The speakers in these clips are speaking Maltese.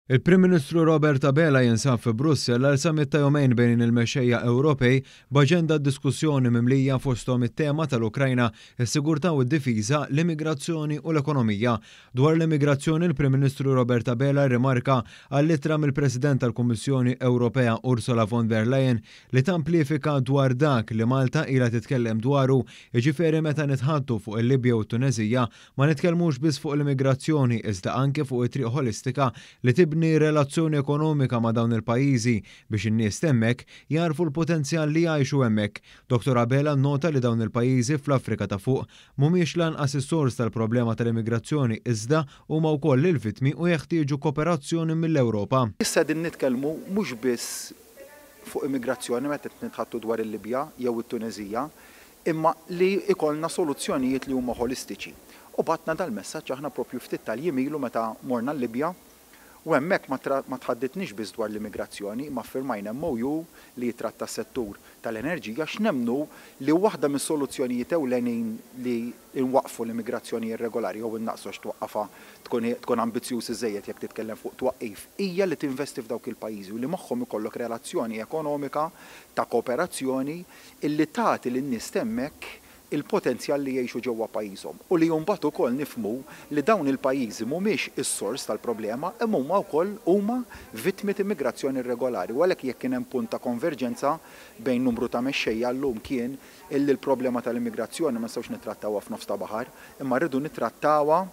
Il-Prim Ministru Robert Abela jinsab fi Brussel għal summit ta' jumejn bejn il-mexxejja Ewropej b'aġenda diskussjoni mimlija fosthom it-tema tal-Ukrajna, is-sigurtà u d-difiża, l-immigrazzjoni u l-ekonomija. Dwar l-immigrazzjoni, il-Prim Ministru Robert Abela rrimarka għall-ittra mill-President tal-Kummissjoni Ewropea Ursula von der Leyen li tamplifika dwar dak li Malta ilha titkellem dwaru, jiġifieri meta nitħattu fuq il-Libja u t-Tunezija ma nitkellmux biss fuq l-immigrazzjoni iżda anke fuq it-triq holistika li tibni relazzjoni ekonomika ma' dawn il-pajjiżi biex in-nies hemmhekk jarfu l-potenzjal li jgħixu hemmhekk. Dr. Abela nnota li dawn il-pajjiżi fl-Afrika ta' fuq mhumiex lanqas is-sors tal-problema tal-immigrazzjoni iżda huma wkoll il-vittmi u jeħtieġu kooperazzjoni mill-Ewropa. Issa din nitkellmu mhux biss fuq immigrazzjoni meta nitħattu dwar il-Libja jew it-Tunezija, imma li ikollna soluzzjonijiet li huma holistiċi. U batna dal-messaġġ aħna propju ftit tal-jimilu meta morna l-Libja. U hemmhekk ma tħadditniex biss dwar l-immigrazzjoni, ma ffirmajna MOU li jitratta s-settur tal-enerġija x'nemmnu li waħda mis-soluzzjonijiet ewlenin li nwaqfu l-immigrazzjoni irregolari jew innaqsu twaqqafha tkun ambizzjuż iżejjed jekk titkellem fuq twaqqif hija li tinvesti f'dawk il-pajjiżi u li magħhom ikollok relazzjoni ekonomika ta' kooperazzjoni illi tagħti lin-nies hemmhekk il-potenzjal li jgħixu ġewwa pajjiżhom u li mbagħad ukoll nifhmu li dawn il-pajjiżi mhumiex is-sors tal-problema imma huma wkoll huma vittmi ta' immigrazzjoni irregolari. U għalhekk jekk kien hemm punt ta' konverġenza bejn numru ta' mexxejja llum kien illi l-problema tal-immigrazzjoni ma nistgħux nittrattawha f'nofs ta' baħar, imma rridu nittrattawha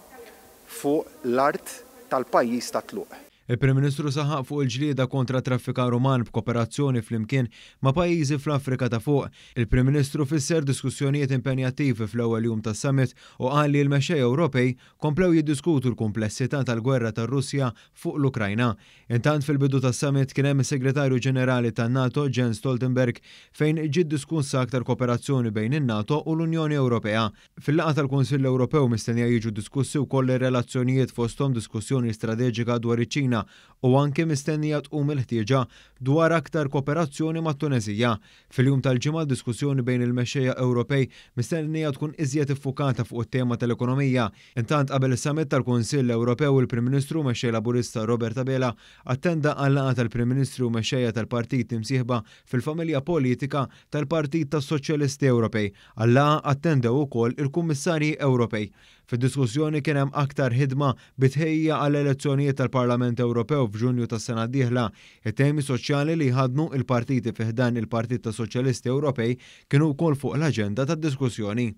fuq l-art tal-pajjiż ta' tluq. Il-Prim Ministru saħaq fuq il-ġlieda kontra traffikar uman b'kooperazzjoni flimkien ma' pajjiżi fl-Afrika ta' fuq. Il-Prim Ministru fisser diskussjonijiet impenjattivi fl-ewwel jum tas-summit u qal li l-mexxejja Ewropej komplew jiddiskutu l-kumplessità tal-gwerra tar-Russja fuq l-Ukrajna. Intant fil-bidu tas-summit kien hemm is-Segretarju Ġenerali tan-NATO Jens Stoltenberg fejn ġiet diskussa aktar kooperazzjoni bejn in-NATO u l-Unjoni Ewropea. Fil-laqgħa tal-Kunsill Ewropew mistennija jiġu diskussi wkoll ir-relazzjonijiet fosthom diskussjoni strateġika dwar iċ-Ċina u anke mistennija tqum il-ħtieġa dwar aktar kooperazzjoni mat-Tunezija. Fil-jum tal-ġimgħa diskussjoni bejn il-mexxejja Ewropej mistennija tkun iżjed iffukata fuq it-tema tal-ekonomija. Intant qabel is-summit tal-Kunsill Ewropew il-Prim Ministru mexxej Laburista Robert Abela attenda għall-laqgħa tal-Prim Ministru mexxejja tal-Partit imsieħba fil-familja politika tal-Partit tas-Soċjalisti Ewropej. Għall-laqgħa attendew ukoll il-Kummissarji Ewropej. Fid-diskussjoni kien hemm aktar ħidma bitħejja għall-elezzjonijiet tal-Parlament Ewropew f'Ġunju tas-sena d-dieħla. It-temi soċjali li jħadnu il-partiti fih dan il-Partit tas-Soċjalisti Ewropej kienu wkoll fuq l-aġenda tad-diskussjoni.